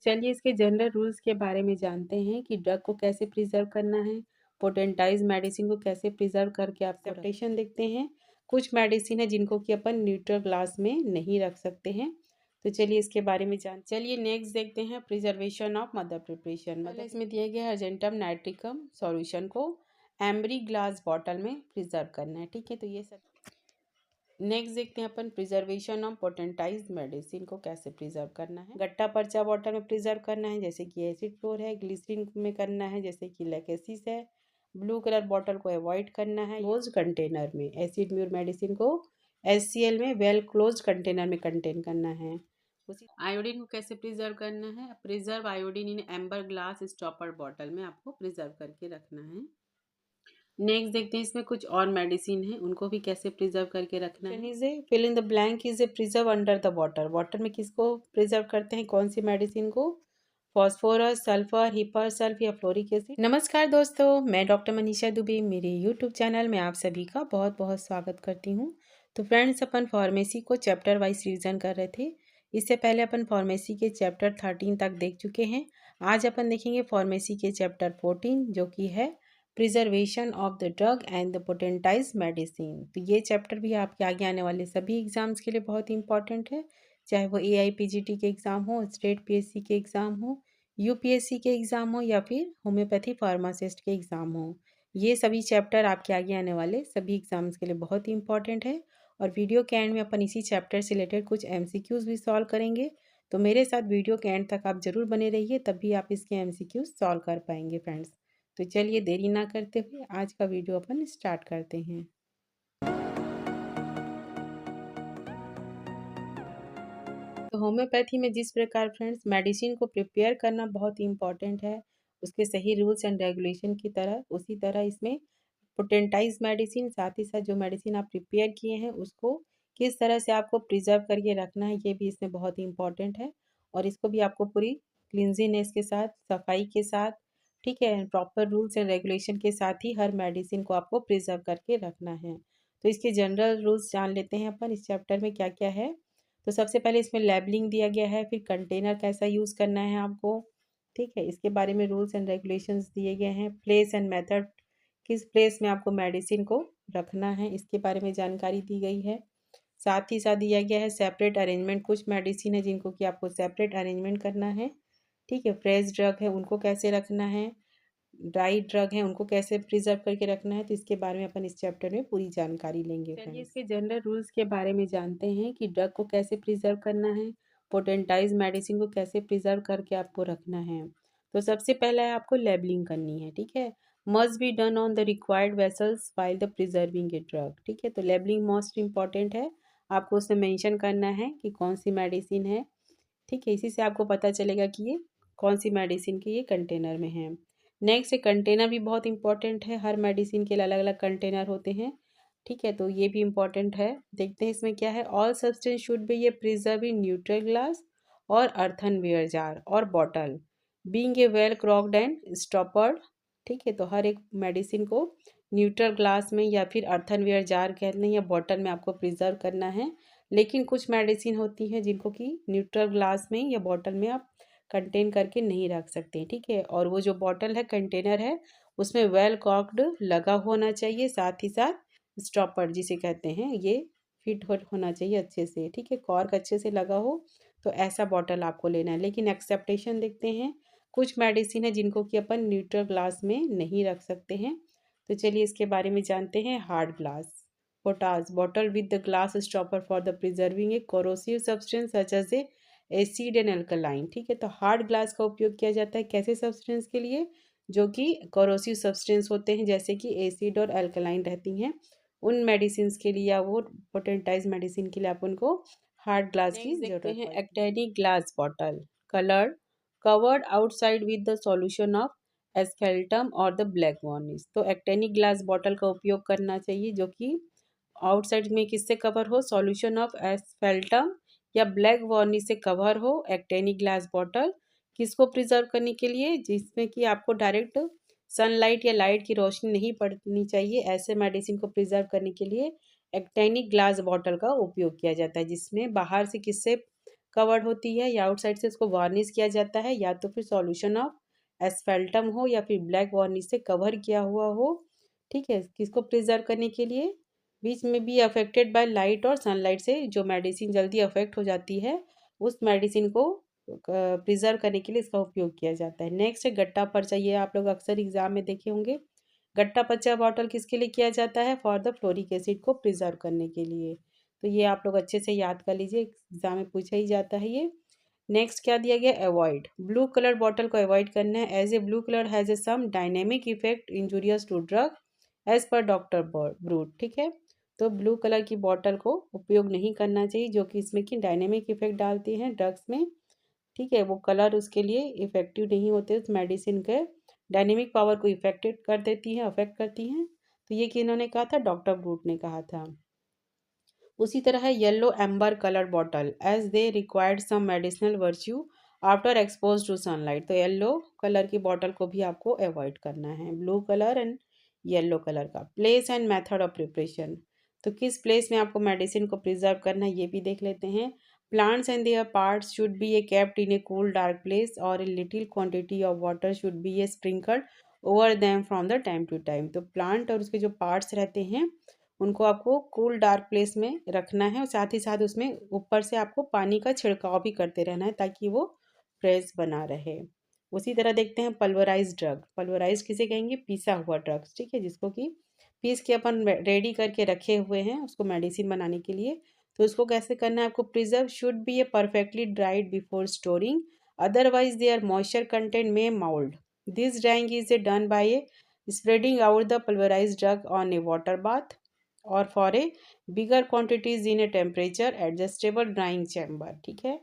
चलिए इसके general rules के बारे में जानते हैं कि ड्रग को कैसे प्रिजर्व करना है, पोटेंटाइज मेडिसिन को कैसे प्रिजर्व करके आप सेपरेशन देखते हैं। कुछ मेडिसिन है जिनको कि अपन न्यूट्रल ग्लास में नहीं रख सकते हैं। तो चलिए इसके बारे में चलिए नेक्स्ट देखते हैं प्रिजर्वेशन ऑफ मदर प्रिपरेशन। मतलब इसमें दिए गए अर्जेंटम नाइट्रिकम सॉल्यूशन को एम्बरी ग्लास बॉटल में प्रिजर्व करना है। ठीक है, तो ये सब नेक्स्ट देखते हैं अपन प्रिजर्वेशन ऑफ पोटेंटाइज मेडिसिन को कैसे प्रिजर्व करना है। गट्टा पर्चा बॉटल में प्रिजर्व करना है जैसे कि एसिड फ्लोर है, ग्लिसरीन में करना है जैसे कि लैकेसिस है। ब्लू कलर बॉटल को अवॉइड करना है। क्लोज कंटेनर में एसिड म्यूर मेडिसिन को HCl में वेल क्लोज कंटेनर में कंटेन करना है। उसी आयोडीन को कैसे प्रिजर्व करना है, प्रिजर्व आयोडीन इन एम्बर ग्लास स्टॉपर बॉटल में आपको प्रिजर्व करके रखना है। नेक्स्ट देखते हैं इसमें कुछ और मेडिसिन है, उनको भी कैसे प्रिजर्व करके रखना है। Fill in the blank is a preserve under the water. Water में किसको प्रिजर्व करते हैं, कौन सी मेडिसिन को? फॉस्फोरस, सल्फर, हिपर सल्फ या फ्लोरिक एसिड। नमस्कार दोस्तों, मैं डॉक्टर मनीषा दुबे, मेरे यूट्यूब चैनल में आप सभी का बहुत बहुत स्वागत करती हूँ। तो फ्रेंड्स, अपन फार्मेसी को चैप्टर वाइज रिविजन कर रहे थे। इससे पहले अपन फार्मेसी के चैप्टर 13 तक देख चुके हैं। आज अपन देखेंगे फार्मेसी के चैप्टर 14 जो कि है preservation of the drug and the potentise medicine. तो ये चैप्टर भी आपके आगे आने वाले सभी एग्जाम्स के लिए बहुत इंपॉर्टेंट है, चाहे वो AIPGT के एग्ज़ाम हो, स्टेट PSC के एग्ज़ाम हो, UPSC के एग्ज़ाम हो या फिर होम्योपैथी फार्मासिस्ट के एग्ज़ाम हो। ये सभी चैप्टर आपके आगे आने वाले सभी एग्ज़ाम्स के लिए बहुत ही इंपॉर्टेंट है। और वीडियो के एंड में अपन इसी चैप्टर से रिलेटेड कुछ MCQs भी सॉल्व करेंगे। तो मेरे साथ वीडियो के एंड तक आप ज़रूर बने रहिए, तभी आप इसके MCQs सॉल्व कर पाएंगे फ्रेंड्स। तो चलिए देरी ना करते हुए आज का वीडियो अपन स्टार्ट करते हैं। तो होम्योपैथी में जिस प्रकार फ्रेंड्स मेडिसिन को प्रिपेयर करना बहुत ही इंपॉर्टेंट है, उसके सही रूल्स एंड रेगुलेशन की तरह, उसी तरह इसमें पोटेंटाइज मेडिसिन, साथ ही साथ जो मेडिसिन आप प्रिपेयर किए हैं उसको किस तरह से आपको प्रिजर्व करके रखना है, ये भी इसमें बहुत ही इंपॉर्टेंट है। और इसको भी आपको पूरी क्लिनजीनेस के साथ, सफाई के साथ, ठीक है, प्रॉपर रूल्स एंड रेगुलेशन के साथ ही हर मेडिसिन को आपको प्रिजर्व करके रखना है। तो इसके जनरल रूल्स जान लेते हैं अपन इस चैप्टर में क्या क्या है। तो सबसे पहले इसमें लेबलिंग दिया गया है, फिर कंटेनर कैसा यूज़ करना है आपको, ठीक है, इसके बारे में रूल्स एंड रेगुलेशंस दिए गए हैं। प्लेस एंड मेथड, किस प्लेस में आपको मेडिसिन को रखना है, इसके बारे में जानकारी दी गई है। साथ ही साथ दिया गया है सेपरेट अरेंजमेंट, कुछ मेडिसिन है जिनको कि आपको सेपरेट अरेंजमेंट करना है, ठीक है। फ्रेश ड्रग है उनको कैसे रखना है, ड्राई ड्रग है उनको कैसे प्रिजर्व करके रखना है, तो इसके बारे में अपन इस चैप्टर में पूरी जानकारी लेंगे। चलिए इसके जनरल रूल्स के बारे में जानते हैं कि ड्रग को कैसे प्रिजर्व करना है, पोटेंटाइज मेडिसिन को कैसे प्रिजर्व करके आपको रखना है। तो सबसे पहला है आपको लेबलिंग करनी है, ठीक है। Must be done on the required vessels while the preserving a drug, ठीक है। तो लेबलिंग मोस्ट इंपॉर्टेंट है, आपको उसमें मेंशन करना है कि कौन सी मेडिसिन है, ठीक है। इसी से आपको पता चलेगा कि ये कौन सी मेडिसिन के ये कंटेनर में है। नेक्स्ट कंटेनर भी बहुत इंपॉर्टेंट है, हर मेडिसिन के लिए अलग अलग कंटेनर होते हैं, ठीक है, तो ये भी इंपॉर्टेंट है। देखते हैं इसमें क्या है। ऑल सब्सटेंस शुड बी ये प्रिजर्व इन न्यूट्रल ग्लास और अर्थनवेयर जार और bottle being a well corked and stoppered, ठीक है। तो हर एक मेडिसिन को न्यूट्रल ग्लास में या फिर अर्थनवेयर जार कह लें या बॉटल में आपको प्रिजर्व करना है। लेकिन कुछ मेडिसिन होती हैं जिनको कि न्यूट्रल ग्लास में या बॉटल में आप कंटेन करके नहीं रख सकते, ठीक है। और वो जो बॉटल है, कंटेनर है, उसमें वेल कॉर्क्ड लगा होना चाहिए, साथ ही साथ स्टॉपर जिसे कहते हैं ये फिट होना चाहिए अच्छे से, ठीक है, कॉर्क अच्छे से लगा हो, तो ऐसा बॉटल आपको लेना है। लेकिन एक्सेप्टेशन देखते हैं, कुछ मेडिसिन है जिनको कि अपन न्यूट्रल ग्लास में नहीं रख सकते हैं। तो चलिए इसके बारे में जानते हैं। Hard glass potash bottle with the glass stopper for the preserving a corrosive substance such as a acid and alkaline, ठीक है। तो हार्ड ग्लास का उपयोग किया जाता है कैसे सब्सटेंस के लिए, जो कि कोरोसिव सब्सटेंस होते हैं, जैसे कि एसिड और अल्कलाइन रहती हैं, उन मेडिसिन के लिए या वो पोटेंटाइज मेडिसिन के लिए आप उनको हार्ड ग्लास की जरूरत है। Actinic glass bottle coloured covered outside with the solution of asphaltum और द ब्लैक वार्निश। तो एक्टेनिक ग्लास बॉटल का उपयोग करना चाहिए जो कि आउटसाइड में किससे कवर हो, सॉल्यूशन ऑफ एस्फेल्टम या ब्लैक वार्निश से कवर हो। एक्टेनिक ग्लास बॉटल किसको प्रिजर्व करने के लिए, जिसमें कि आपको डायरेक्ट सनलाइट या लाइट की रोशनी नहीं पड़नी चाहिए, ऐसे मेडिसिन को प्रिजर्व करने के लिए एक्टेनिक ग्लास बॉटल का उपयोग किया जाता है, जिसमें बाहर से किससे कवर्ड होती है या आउटसाइड से उसको वार्निश किया जाता है, या तो फिर सॉल्यूशन ऑफ एस्फेल्टम हो या फिर ब्लैक वार्निश से कवर किया हुआ हो। ठीक है, किसको प्रिजर्व करने के लिए, विच may be affected by light और सनलाइट से जो मेडिसिन जल्दी अफेक्ट हो जाती है उस मेडिसिन को प्रिजर्व करने के लिए इसका उपयोग किया जाता है। नेक्स्ट है गट्टा पर्चा, ये आप लोग अक्सर एग्जाम में देखे होंगे। गट्टा पर्चा बॉटल किसके लिए किया जाता है, फॉर द फ्लोरिक एसिड को प्रिजर्व करने के लिए। तो ये आप लोग अच्छे से याद कर लीजिए, एग्जाम में पूछा ही जाता है ये। नेक्स्ट क्या दिया गया, अवॉइड, ब्लू कलर बॉटल को अवॉइड करना है, as a blue colour has a some dynamic effect injurious to drug as per doctor Brute. ठीक है, तो ब्लू कलर की बॉटल को उपयोग नहीं करना चाहिए जो कि इसमें कि डायनेमिक इफेक्ट डालती हैं ड्रग्स में। ठीक है, वो कलर उसके लिए इफेक्टिव नहीं होते, उस मेडिसिन के डायनेमिक पावर को इफेक्टेड कर देती हैं, अफेक्ट करती हैं। तो ये किन्होंने कहा था, डॉक्टर ब्रूट ने कहा था। उसी तरह है yellow amber colour bottle, as they required some medicinal virtue after expose to sunlight. तो येलो कलर की बॉटल को भी आपको अवॉइड करना है, blue colour and yellow colour का। Place and method of preparation, तो किस प्लेस में आपको मेडिसिन को प्रिजर्व करना है ये भी देख लेते हैं। Plants and their parts should be kept in a cool dark place, or a little quantity of water should be sprinkled over them from the time to time। तो प्लांट और उसके जो पार्ट्स रहते हैं उनको आपको कूल डार्क प्लेस में रखना है और साथ ही साथ उसमें ऊपर से आपको पानी का छिड़काव भी करते रहना है ताकि वो फ्रेश बना रहे। उसी तरह देखते हैं पल्वराइज ड्रग, पल्वराइज किसे कहेंगे, पीसा हुआ ड्रग्स। ठीक है, जिसको कि पीस के अपन रेडी करके रखे हुए हैं उसको मेडिसिन बनाने के लिए। तो उसको कैसे करना है आपको, preserve should be a perfectly dried before storing, otherwise their moisture content may mould. This drying is a done by a spreading out the pulverize drug on a water bath और for a bigger quantities in a temperature adjustable drying chamber. ठीक है,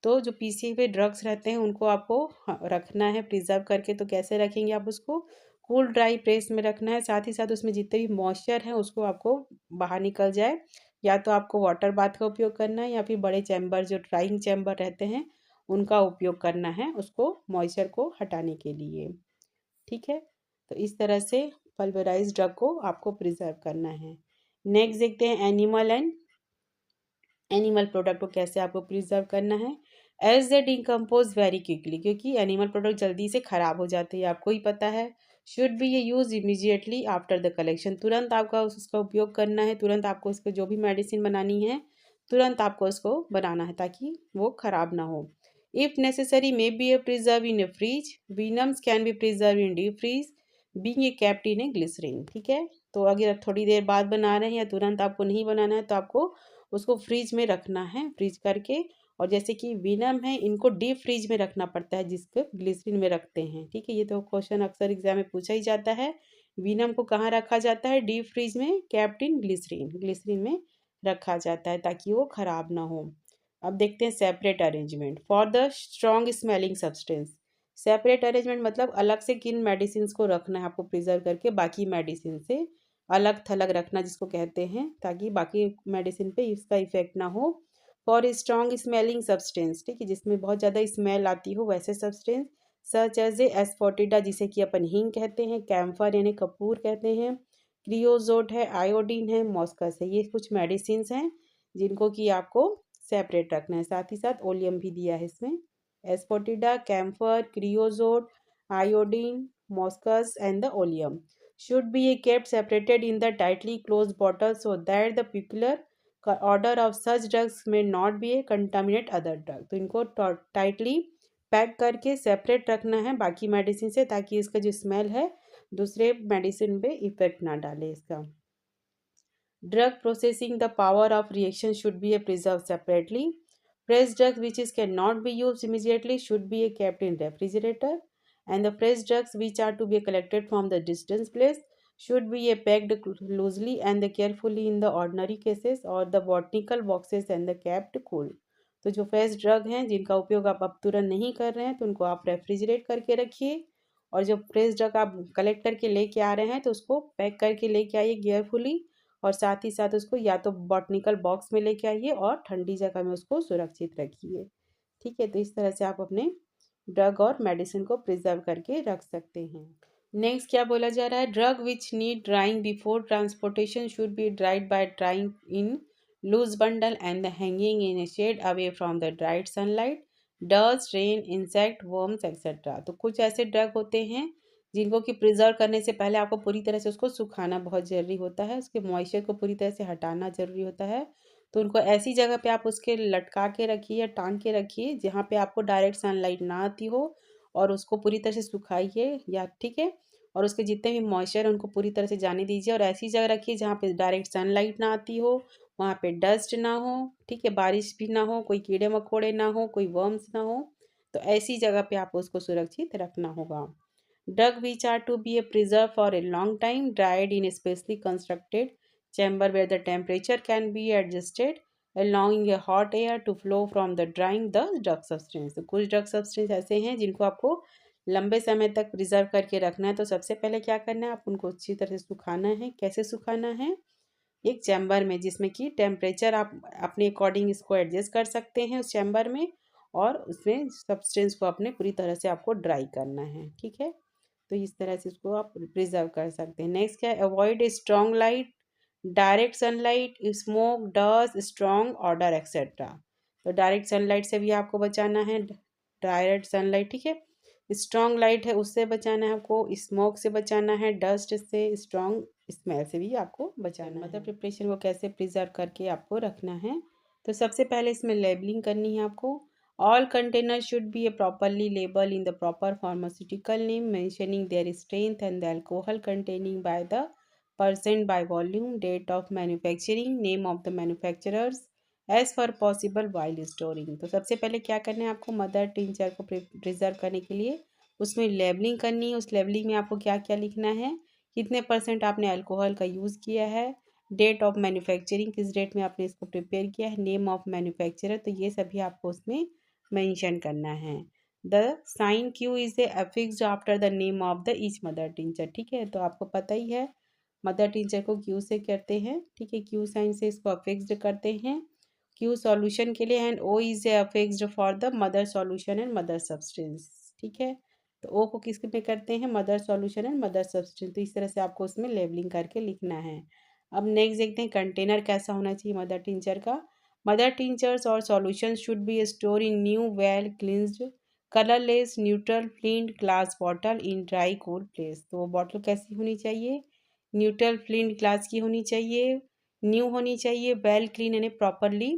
तो जो पीसे हुए drugs रहते हैं उनको आपको रखना है प्रिजर्व करके। तो कैसे रखेंगे आप उसको, कूल ड्राई प्लेस में रखना है, साथ ही साथ उसमें जितने भी मॉइस्चर है उसको आपको बाहर निकल जाए। या तो आपको वाटर बाथ का उपयोग करना है या फिर बड़े चैम्बर जो ड्राइंग चैम्बर रहते हैं उनका उपयोग करना है उसको मॉइस्चर को हटाने के लिए। ठीक है, तो इस तरह से पल्वराइज ड्रग को आपको प्रिजर्व करना है। नेक्स्ट देखते हैं एनिमल प्रोडक्ट को कैसे आपको प्रिजर्व करना है। As they decompose very quickly, क्योंकि एनिमल प्रोडक्ट जल्दी से ख़राब हो जाते हैं, आपको ही पता है। शुड बी ये use immediately after the collection, तुरंत आपका उसका उपयोग करना है, तुरंत आपको इसको जो भी मेडिसिन बनानी है तुरंत आपको उसको बनाना है ताकि वो ख़राब ना हो। If necessary may be a preserve in a fridge, venoms can be preserve in deep freeze being a kept in a glycerine. ठीक है, तो अगर थोड़ी देर बाद बना रहे हैं या तुरंत आपको नहीं बनाना है तो आपको उसको फ्रीज में रखना है, फ्रीज करके। और जैसे कि विनम है इनको डीप फ्रीज में रखना पड़ता है जिसको ग्लिसरीन में रखते हैं। ठीक है, ये तो क्वेश्चन अक्सर एग्जाम में पूछा ही जाता है। विनम को कहाँ रखा जाता है, डीप फ्रीज में, कैप्ड इन ग्लिसरीन, ग्लिसरीन में रखा जाता है ताकि वो खराब ना हो। अब देखते हैं separate arrangement for the strong smelling substance. Separate arrangement मतलब अलग से किन मेडिसिन को रखना है आपको प्रिजर्व करके बाकी मेडिसिन से अलग थलग रखना जिसको कहते हैं, ताकि बाकी मेडिसिन पे इसका इफेक्ट ना हो। फॉर स्ट्रॉन्ग स्मेलिंग सब्सटेंस, ठीक है, जिसमें बहुत ज़्यादा स्मेल आती हो वैसे सब्सटेंस, सच एज ए एस्फोटिडा जिसे कि अपन हींग कहते हैं, कैम्फर यानी कपूर कहते हैं, क्रियोजोट है, आयोडीन है, मॉस्कस है। ये कुछ मेडिसिन हैं जिनको कि आपको सेपरेट रखना है। साथ ही साथ ओलियम भी दिया है इसमें, asafoetida, camphor, creosote, iodine, moschus and the oleum should be kept separated in the tightly closed bottle so that the peculiar order of such drugs may not be a contaminate other drug। तो इनको tightly pack करके separate रखना है बाकी medicine से ताकि इसका जो स्मेल है दूसरे मेडिसिन पे इफेक्ट ना डाले इसका। Drug processing, the power of reaction should be preserve separately. Fresh drugs which is cannot be used immediately should be kept in refrigerator, and the fresh drugs which are to be collected from the distance place should be packed loosely and carefully in the ordinary cases or the botanical boxes and the kept cool। तो जो fresh drug हैं जिनका उपयोग आप अब तुरंत नहीं कर रहे हैं तो उनको आप रेफ्रिजरेट करके रखिए, और जो फ्रेश ड्रग आप कलेक्ट करके लेके आ रहे हैं तो उसको पैक करके लेके आइए केयरफुली, और साथ ही साथ उसको या तो बॉटनिकल बॉक्स में लेके आइए और ठंडी जगह में उसको सुरक्षित रखिए। ठीक है, तो इस तरह से आप अपने ड्रग और मेडिसिन को प्रिजर्व करके रख सकते हैं। नेक्स्ट क्या बोला जा रहा है, drug which need drying before transportation should be dried by drying in loose bundle and the hanging in a shade away from the bright sunlight, dust, rain, insect, worms etc. तो कुछ ऐसे drug होते हैं जिनको कि preserve करने से पहले आपको पूरी तरह से उसको सुखाना बहुत ज़रूरी होता है, उसके मॉइस्चर को पूरी तरह से हटाना ज़रूरी होता है। तो उनको ऐसी जगह पे आप उसके लटका के रखिए या टांग के रखिए जहाँ पे आपको डायरेक्ट सनलाइट ना आती हो, और उसको पूरी तरह से सुखाइए या ठीक है, और उसके जितने भी मॉइस्चर है उनको पूरी तरह से जाने दीजिए, और ऐसी जगह रखिए जहाँ पे डायरेक्ट सनलाइट ना आती हो, वहाँ पे डस्ट ना हो, ठीक है, बारिश भी ना हो, कोई कीड़े मकोड़े ना हो, कोई वर्म्स ना हो। तो ऐसी जगह पे आपको उसको सुरक्षित रखना होगा। Drug which are to be preserved for a long time, dried in a specially constructed chamber where the temperature can be adjusted, allowing a hot air to flow from the drying the drug substance। तो कुछ drug substance ऐसे हैं जिनको आपको लंबे समय तक preserve करके रखना है। तो सबसे पहले क्या करना है, आप उनको अच्छी तरह से सुखाना है। कैसे सुखाना है? एक चैम्बर में जिसमें कि टेम्परेचर आप अपने अकॉर्डिंग इसको एडजस्ट कर सकते हैं उस चैम्बर में, और उसमें सब्सटेंस को अपने पूरी तरह से आपको ड्राई करना है, ठीक है। तो इस तरह से इसको आप प्रिजर्व कर सकते हैं। नेक्स्ट क्या है, avoid strong light, direct sunlight, smoke, dust, strong order etcetera. तो डायरेक्ट सनलाइट से भी आपको बचाना है, डायरेक्ट सनलाइट, ठीक है। स्ट्रॉन्ग लाइट है उससे बचाना है आपको, स्मोक से बचाना है, डस्ट से, स्ट्रॉन्ग स्मेल से भी आपको बचाना है। मतलब प्रिपरेशन को कैसे प्रिजर्व करके आपको रखना है। तो सबसे पहले इसमें लेबलिंग करनी है आपको। All containers should be properly labeled in the proper pharmaceutical name, mentioning their strength and the alcohol containing by the percent by volume, date of manufacturing, name of the manufacturers, as far possible while storing। तो सबसे पहले क्या करना है आपको, mother tincture को preserve करने के लिए उसमें लेबलिंग करनी है। उस लेबलिंग में आपको क्या क्या लिखना है, कितने परसेंट आपने अल्कोहल का यूज़ किया है, डेट ऑफ मैन्युफैक्चरिंग, किस डेट में आपने इसको प्रिपेयर किया है, नेम ऑफ मैन्युफैक्चरर, तो ये सभी आपको उसमें मेंशन करना है। The sign Q is affixed after the name of the each mother tincture, ठीक है। तो आपको पता ही है मदर टिंचर को क्यू से करते हैं, ठीक है, क्यू साइन से इसको अफिक्स्ड करते हैं क्यू सॉल्यूशन के लिए, and O is affixed for the mother solution and mother substance, ठीक है। तो ओ को किस में करते हैं, mother solution and mother substance. तो इस तरह से आपको उसमें लेबलिंग करके लिखना है। अब नेक्स्ट देखते हैं कंटेनर कैसा होना चाहिए मदर टिंचर का। Mother tinctures or solutions should be stored in new, well cleansed, colorless, neutral, flint glass bottle in dry, cool place। तो बॉटल कैसी होनी चाहिए, न्यूट्रल फ्लिंट ग्लास की होनी चाहिए, न्यू होनी चाहिए, वेल क्लीन यानी प्रॉपरली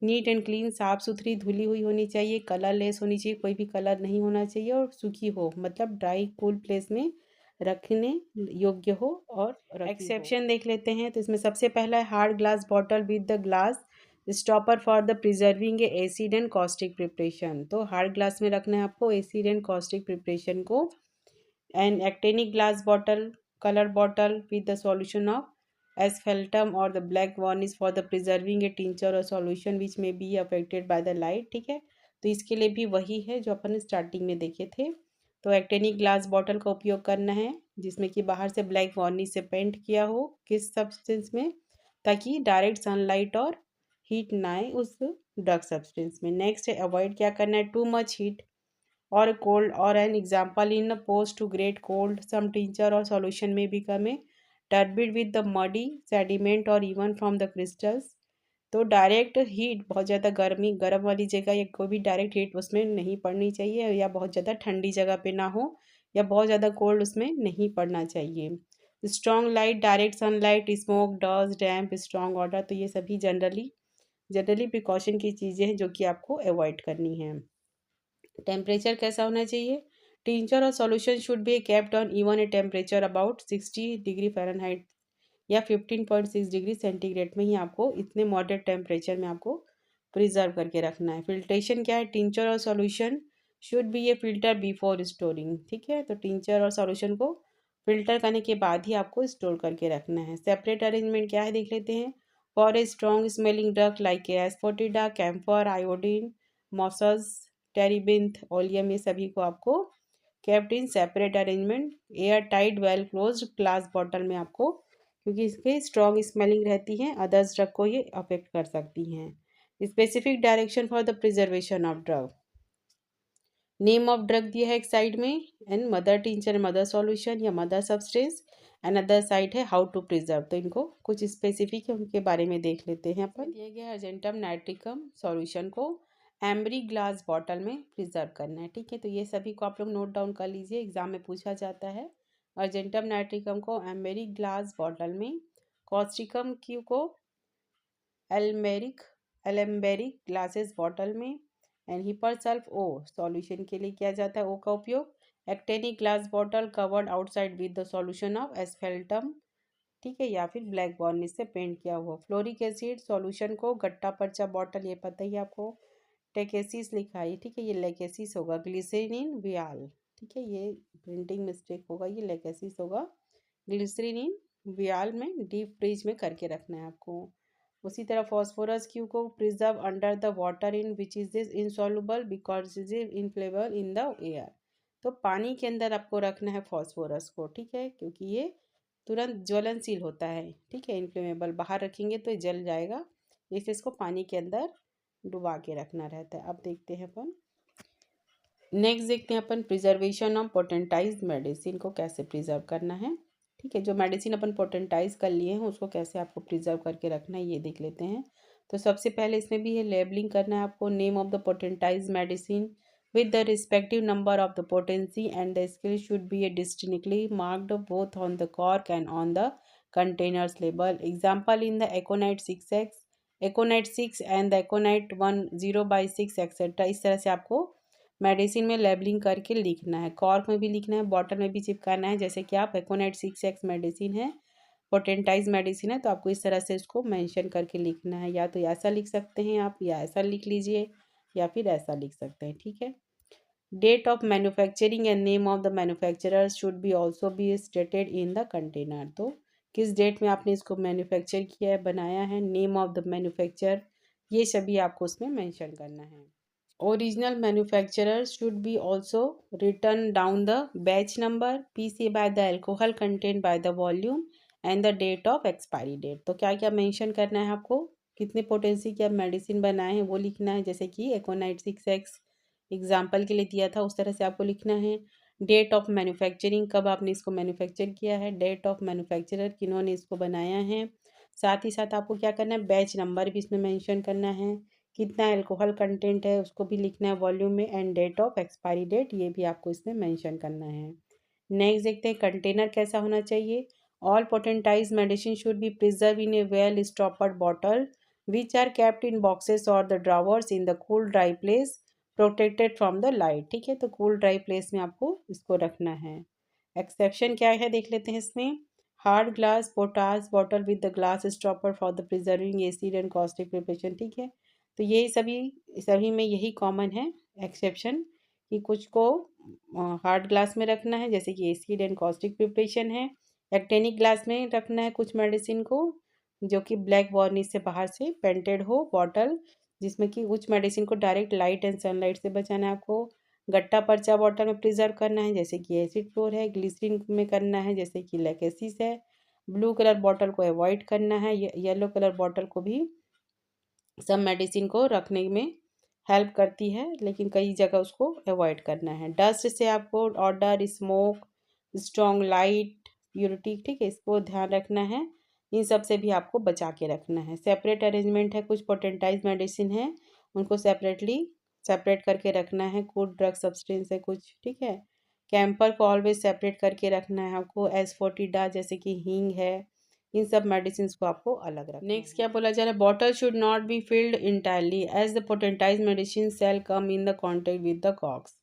नीट एंड क्लीन, साफ सुथरी धुली हुई होनी चाहिए, कलरलेस होनी चाहिए, कोई भी कलर नहीं होना चाहिए, और सूखी हो, मतलब ड्राई कूल प्लेस में रखने योग्य हो। और एक्सेप्शन देख लेते हैं। तो इसमें सबसे पहला है hard glass bottle with the glass stopper for the preserving acid and caustic preparation. तो हार्ड ग्लास में रखना है आपको एसिड एंड कॉस्टिक प्रिपरेशन को। And actinic glass bottle, colour bottle with the solution of asphaltum और the black varnish for the preserving a tincture और solution which may be affected by the light, ठीक है। तो इसके लिए भी वही है जो अपन स्टार्टिंग में देखे थे। तो एक्टेनिक ग्लास बॉटल का उपयोग करना है जिसमें कि बाहर से ब्लैक वार्निश से पेंट किया हो, किस सब्सटेंस में, ताकि डायरेक्ट सनलाइट और हीट ना आए उस ड्रग सब्सटेंस में। नेक्स्ट है अवॉइड क्या करना है, टू मच हीट और कोल्ड, और an example in post to great cold some tincture और solution may become turbid with the muddy sediment और इवन फ्रॉम द क्रिस्टल्स। तो डायरेक्ट हीट, बहुत ज़्यादा गर्म वाली जगह या कोई भी डायरेक्ट हीट उसमें नहीं पड़नी चाहिए, या बहुत ज़्यादा ठंडी जगह पे ना हो, या बहुत ज़्यादा कोल्ड उसमें नहीं पड़ना चाहिए। Strong light, direct sunlight, smoke, dust, damp, strong water, तो ये सभी जनरली प्रिकॉशन की चीज़ें हैं जो कि आपको अवॉइड करनी है। टेम्परेचर कैसा होना चाहिए, टिंचर और solution should be kept on even a temperature about 60 degree Fahrenheit या 15.6 डिग्री सेंटीग्रेड में ही आपको, इतने मॉडरेट टेम्परेचर में आपको प्रिजर्व करके रखना है। फिल्ट्रेशन क्या है, टिंचर और solution should be A filter before storing, ठीक है। तो टिंचर और सॉल्यूशन को फिल्टर करने के बाद ही आपको स्टोर करके रखना है। सेपरेट अरेंजमेंट क्या है देख लेते हैं। For a strong smelling drug like asafoetida, camphor, iodine, moschus, terebinth, oleum, ये सभी को आपको kept in separate arrangement air tight well closed glass bottle में आपको, क्योंकि इसके स्ट्रॉन्ग स्मेलिंग रहती हैं, अदर्स ड्रग को ये अफेक्ट कर सकती हैं। Specific direction for the preservation of drug, name of drug दिया है एक साइड में, and mother tincture, mother solution या मदर सब्सटेंस, अनदर साइड है हाउ टू प्रिजर्व। तो इनको कुछ स्पेसिफिक है उनके बारे में देख लेते हैं अपन। दिया गया अर्जेंटम नाइट्रिकम सॉल्यूशन को एम्बरी ग्लास बॉटल में प्रिजर्व करना है, ठीक है। तो ये सभी को आप लोग नोट डाउन कर लीजिए, एग्जाम में पूछा जाता है। अर्जेंटम नाइट्रिकम को एम्बरी ग्लास बॉटल में, कॉस्टिकम क्यू को एलेम्बेरिक ग्लासेस बॉटल में, एंड हिपरसल्फ ओ सॉल्यूशन के लिए किया जाता है ओ का उपयोग actinic glass bottle covered outside with the solution of asphaltum, ठीक है, या फिर ब्लैक वार्निश से पेंट किया हुआ। फ्लोरिक एसिड सॉल्यूशन को गट्टा पर्चा बॉटल, ये पता ही आपको, टेकेसिस लिखा है, ठीक है, ये लेकेसिस होगा। ग्लिसरीन वियाल, ठीक है, ये प्रिंटिंग मिस्टेक होगा, ये लेकेसिस होगा। ग्लिसरीन वियाल में डीप फ्रीज में करके रखना है आपको। उसी तरह फॉस्फोरस क्यू को preserve under the water in which is this insoluble because is inflammable in the air. तो पानी के अंदर आपको रखना है फॉस्फोरस को, ठीक है, क्योंकि ये तुरंत ज्वलनशील होता है, ठीक है, इनफ्लेमेबल। बाहर रखेंगे तो जल जाएगा, इसलिए इसको पानी के अंदर डुबा के रखना रहता है। अब देखते हैं अपन, नेक्स्ट देखते हैं अपन प्रिजर्वेशन ऑफ पोटेंटाइज मेडिसिन को कैसे प्रिजर्व करना है, ठीक है। जो मेडिसिन अपन पोटेंटाइज कर लिए हैं उसको कैसे आपको प्रिजर्व करके रखना है ये देख लेते हैं। तो सबसे पहले इसमें भी है लेबलिंग करना है आपको, name of the potentise medicine with the respective number of the potency and the scale should be distinctly marked both on the cork and on the container's label. Example in the Econite 6x, Econite 6 and the Econite 10/6 etc. इस तरह से आपको medicine में labelling करके लिखना है, cork में भी लिखना है, बॉटल में भी चिपकाना है। जैसे कि आप Econite 6x मेडिसिन है, पोटेंटाइज मेडिसिन है, तो आपको इस तरह से इसको मेंशन करके लिखना है। या तो ऐसा लिख सकते हैं आप, या ऐसा लिख लीजिए, या फिर ऐसा लिख सकते हैं, ठीक है। Date of manufacturing and name of the manufacturer should be also be stated in the container. तो किस डेट में आपने इसको मैन्युफैक्चर किया है, बनाया है, नेम ऑफ द मैन्युफैक्चर, ये सभी आपको उसमें मेंशन करना है। Original manufacturer should be also written down the batch number, PC by the alcohol content by the volume and the date of expiry date. तो क्या क्या मेंशन करना है आपको, कितने पोटेंसी की आप मेडिसिन बनाए हैं वो लिखना है। जैसे कि एकोनाइट 6x एग्जाम्पल के लिए दिया था, उस तरह से आपको लिखना है। डेट ऑफ मैन्युफैक्चरिंग, कब आपने इसको मैन्युफैक्चर किया है, डेट ऑफ मैन्युफैक्चरर, किन्होंने इसको बनाया है। साथ ही साथ आपको क्या करना है, बैच नंबर भी इसमें मेंशन करना है, कितना अल्कोहल कंटेंट है उसको भी लिखना है वॉल्यूम में, and date of expiry date ये भी आपको इसमें मेंशन करना है। नेक्स्ट देखते हैं कंटेनर कैसा होना चाहिए। All potentise medicine should be preserve in a well stoppered bottle which are kept in boxes और the drawers in the cool dry place protected from the light, ठीक है। तो कूल ड्राई प्लेस में आपको इसको रखना है। एक्सेप्शन क्या है देख लेते हैं इसमें। Hard glass potash bottle with the glass stopper for the preserving acid and caustic preparation, ठीक है। तो यही सभी सभी में यही कॉमन है एक्सेप्शन, कि कुछ को हार्ड ग्लास में रखना है जैसे कि एसिड एंड कॉस्टिक प्रिपरेशन है। एक्टेनिक ग्लास में रखना है कुछ मेडिसिन को, जो कि ब्लैक वार्निश से बाहर से पेंटेड हो बॉटल, जिसमें कि कुछ मेडिसिन को डायरेक्ट लाइट एंड सनलाइट से बचाना है आपको। गट्टा पर्चा बॉटल में प्रिजर्व करना है जैसे कि एसिड फ्लोर है। ग्लिसरीन में करना है जैसे कि लेकेसिस है। ब्लू कलर बॉटल को अवॉइड करना है। येलो कलर बॉटल को भी सब मेडिसिन को रखने में हेल्प करती है, लेकिन कई जगह उसको अवॉइड करना है। डस्ट से आपको order, smoke, strong light, purity, ठीक है, इसको ध्यान रखना है। इन सब से भी आपको बचा के रखना है। सेपरेट अरेंजमेंट है, कुछ पोटेंटाइज मेडिसिन है उनको सेपरेट करके रखना है। कुछ ड्रग सब्सटेंस है कुछ, ठीक है। कैंपर को ऑलवेज सेपरेट करके रखना है आपको। एस्फोटिडा जैसे कि हींग है, इन सब मेडिसिन को आपको अलग रखना है। नेक्स्ट क्या बोला जा रहा है, bottle should not be filled entirely as the potentise medicine shall come in the contact with the corks.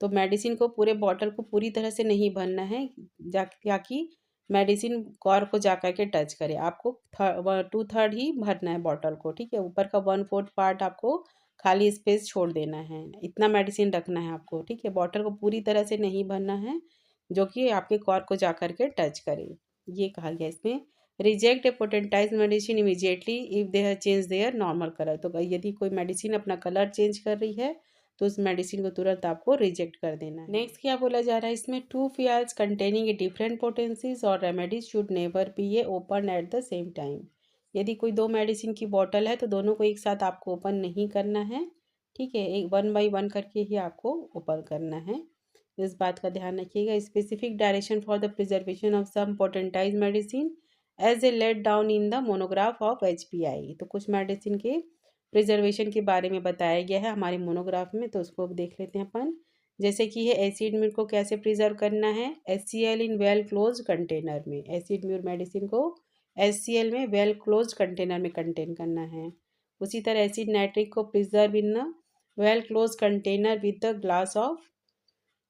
तो मेडिसिन को पूरे बॉटल को पूरी तरह से नहीं भरना है, ताकि मेडिसिन कॉर को जा कर के टच करे। आपको 2/3 ही भरना है बॉटल को, ठीक है। ऊपर का 1/4 पार्ट आपको खाली स्पेस छोड़ देना है, इतना मेडिसिन रखना है आपको, ठीक है। बॉटल को पूरी तरह से नहीं भरना है जो कि आपके कॉर को जा कर के टच करे, ये कहा गया इसमें। Reject A potentise medicine immediately if they have change their normal colour. तो यदि कोई मेडिसिन अपना कलर चेंज कर रही है तो उस मेडिसिन को तुरंत आपको रिजेक्ट कर देना है। नेक्स्ट क्या बोला जा रहा है इसमें, 2 फियाल्स कंटेनिंग ए डिफरेंट पोटेंसीज और remedies should never be A open at the same time. यदि कोई 2 मेडिसिन की बॉटल है तो दोनों को एक साथ आपको ओपन नहीं करना है, ठीक है। एक 1 बाई 1 करके ही आपको ओपन करना है। इस बात का ध्यान रखिएगा। Specific direction for the preservation of some potentise medicine as a laid down in the monograph of HPI। तो कुछ मेडिसिन के प्रिजर्वेशन के बारे में बताया गया है हमारे मोनोग्राफ में, तो उसको देख लेते हैं अपन। जैसे कि है एसिड म्यूर को कैसे प्रिजर्व करना है, HCl in well close container में। एसिड म्यूर मेडिसिन को HCl में वेल क्लोज कंटेनर में कंटेन करना है। उसी तरह एसिड नाइट्रिक को preserve in a well close container with the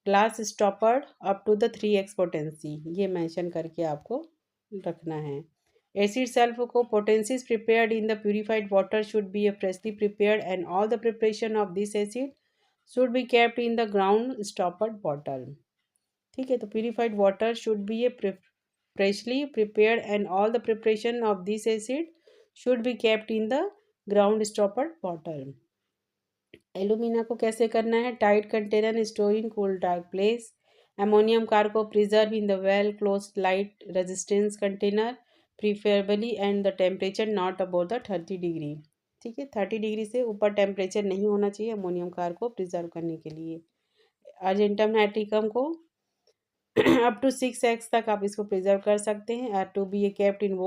glass stoppered up to the 3x potency, ये मेंशन करके आपको रखना है। एसिड सल्फ को potencies prepared in the purified water should be freshly prepared and all the preparation of this acid should be kept in the ground stoppered bottle. ठीक है, तो purified water should be freshly prepared and all the preparation of this acid should be kept in the ground stoppered bottle. Alumina को कैसे करना है, tight container store in cool dark place. Ammonium carb को preserve in the well close light resistance container preferably and the temperature not above the 30 degree. ठीक है, 30 degree से ऊपर temperature नहीं होना चाहिए अमोनियम कार को प्रिजर्व करने के लिए। अर्जेंटम नाइट्रिकम को अप टू 6x तक आप इसको प्रिजर्व कर सकते हैं। Are to be a kept in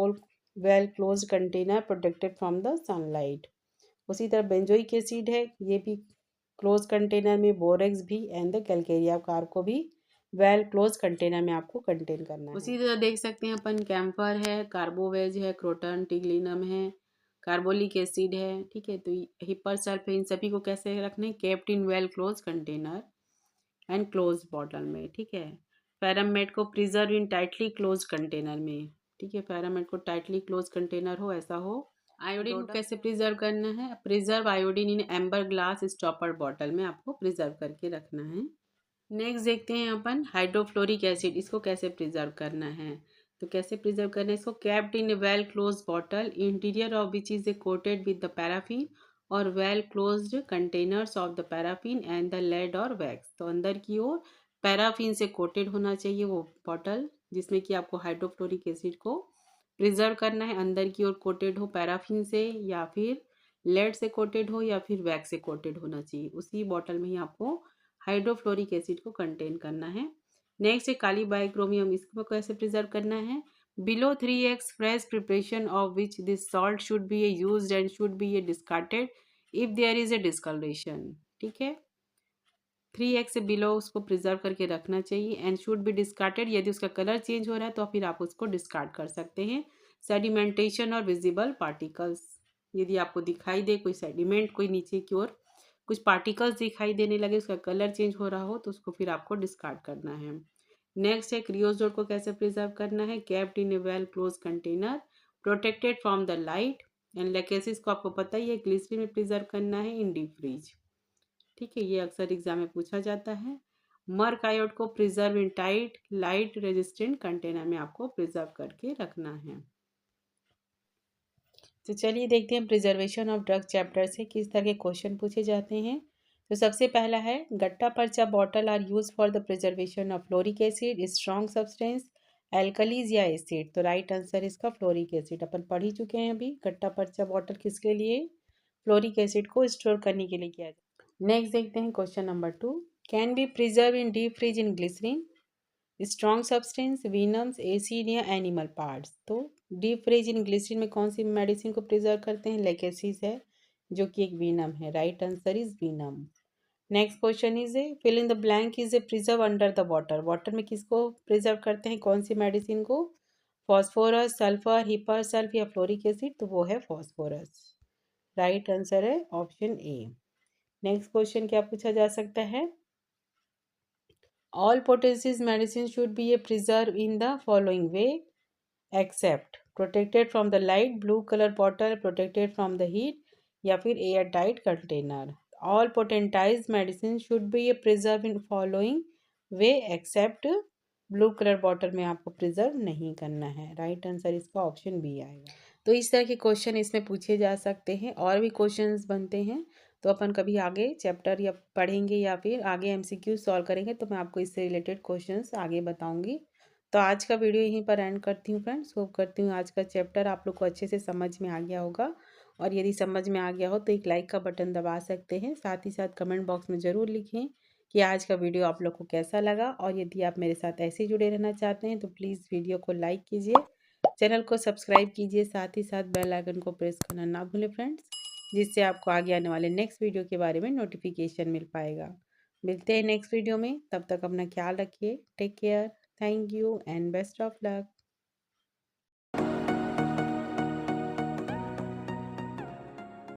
well close container protected from the sunlight. उसी तरह बेंजोइक एसिड है, ये भी क्लोज कंटेनर में, बोरेक्स भी एंड द कैलकेरिया कार को भी वेल क्लोज कंटेनर में आपको कंटेन करना है। उसी तरह देख सकते हैं अपन कैम्फर है, कार्बोवेज है, क्रोटन टिग्लिनम है, कार्बोलिक एसिड है। ठीक है, तो हिपर सल्फ है, इन सभी को कैसे रखना है, kept in well close container and close bottle में। ठीक है, फेरमेट को प्रिजर्व इन टाइटली क्लोज कंटेनर में। ठीक है, फेरमेट को टाइटली क्लोज कंटेनर हो ऐसा हो। आयोडीन को कैसे प्रिजर्व करना है, प्रिजर्व आयोडीन इन एम्बर ग्लास स्टॉपर बॉटल में आपको प्रिजर्व करके रखना है। नेक्स्ट देखते हैं अपन हाइड्रोफ्लोरिक एसिड, इसको कैसे प्रिजर्व करना है। तो कैसे प्रिजर्व करना है, इसको capped in a well close bottle interior of which is a coated with the paraffin और well closed containers of the paraffin and the lead और वैक्स। तो अंदर की ओर पैराफिन से कोटेड होना चाहिए वो बॉटल जिसमें कि आपको हाइड्रोफ्लोरिक एसिड को प्रिजर्व करना है। अंदर की ओर कोटेड हो पैराफिन से या फिर लेड से कोटेड हो या फिर वैक्स से कोटेड होना चाहिए। उसी बॉटल में ही आपको हाइड्रोफ्लोरिक एसिड को कंटेन करना है। नेक्स्ट है काली बाइक्रोमियम, इसको कैसे प्रिजर्व करना है, below 3x fresh preparation of which this salt should be used and should be discarded if there is a discolouration. ठीक है, 3x से बिलो उसको प्रिजर्व करके रखना चाहिए एंड शुड बी डिस्कार्टेड, यदि उसका कलर चेंज हो रहा है तो फिर आप उसको डिस्कार्ड कर सकते हैं। सेडिमेंटेशन और विजिबल पार्टिकल्स, यदि आपको दिखाई दे कोई सेडिमेंट, कोई नीचे की ओर कुछ पार्टिकल्स दिखाई देने लगे, उसका कलर चेंज हो रहा हो तो उसको फिर आपको डिस्कार्ड करना है। नेक्स्ट है क्रियोजोल को कैसे प्रिजर्व करना है, kept in a well close container protected from the light and lachesis को आपको पता ही है ग्लिसरीन में प्रिजर्व करना है इन डीप फ्रीज। ठीक है, ये अक्सर एग्जाम में पूछा जाता है। मर्क आयोड को प्रिजर्व इन टाइट लाइट रेजिस्टेंट कंटेनर में आपको प्रिजर्व करके रखना है। तो चलिए देखते हैं प्रिजर्वेशन ऑफ ड्रग चैप्टर से किस तरह के क्वेश्चन पूछे जाते हैं। तो सबसे पहला है gutta percha bottle are use for the preservation of fluoric acid, strong substance, alkalis या एसिड। तो राइट आंसर इसका फ्लोरिक एसिड। अपन पढ़ ही चुके हैं अभी, गट्टा पर्चा बॉटल किसके लिए, फ्लोरिक एसिड को स्टोर करने के लिए किया जाए। नेक्स्ट देखते हैं question number 2, can be preserve in deep freeze in glycerine, strong substance, venoms, acid या एनिमल पार्ट्स। तो डीप फ्रीज इन ग्लिसरीन में कौन सी मेडिसिन को प्रिजर्व करते हैं, लेकेसिस है जो कि एक विनम है। Right answer is venom. Next question is a fill in the blank is a preserve under the water. Water में किसको प्रिजर्व करते हैं, कौन सी मेडिसिन को, फॉस्फोरस, सल्फर, हिपर सल्फ या फ्लोरिक एसिड। तो वो है फॉस्फोरस। राइट आंसर है ऑप्शन ए। नेक्स्ट क्वेश्चन क्या पूछा जा सकता है, all potencies medicine should be preserved in the following way except protected from the light, blue color bottle, protected from the heat या फिर air tight container. All potentise medicine should be preserve in following way except blue colour bottle में आपको प्रिजर्व नहीं करना है। Right answer इसका option B आएगा। तो इस तरह के क्वेश्चन इसमें पूछे जा सकते हैं, और भी क्वेश्चंस बनते हैं तो अपन कभी आगे चैप्टर या पढ़ेंगे या फिर आगे एमसीक्यू सॉल्व करेंगे तो मैं आपको इससे रिलेटेड क्वेश्चंस आगे बताऊंगी। तो आज का वीडियो यहीं पर एंड करती हूँ फ्रेंड्स। होप करती हूँ आज का चैप्टर आप लोग को अच्छे से समझ में आ गया होगा, और यदि समझ में आ गया हो तो एक लाइक का बटन दबा सकते हैं। साथ ही साथ कमेंट बॉक्स में ज़रूर लिखें कि आज का वीडियो आप लोग को कैसा लगा, और यदि आप मेरे साथ ऐसे ही जुड़े रहना चाहते हैं तो प्लीज़ वीडियो को लाइक कीजिए, चैनल को सब्सक्राइब कीजिए, साथ ही साथ बेल आइकन को प्रेस करना ना भूलें फ्रेंड्स, जिससे आपको आगे आने वाले नेक्स्ट वीडियो के बारे में नोटिफिकेशन मिल पाएगा। मिलते हैं नेक्स्ट वीडियो में, तब तक अपना ख्याल रखिए। Take care, thank you and best of luck.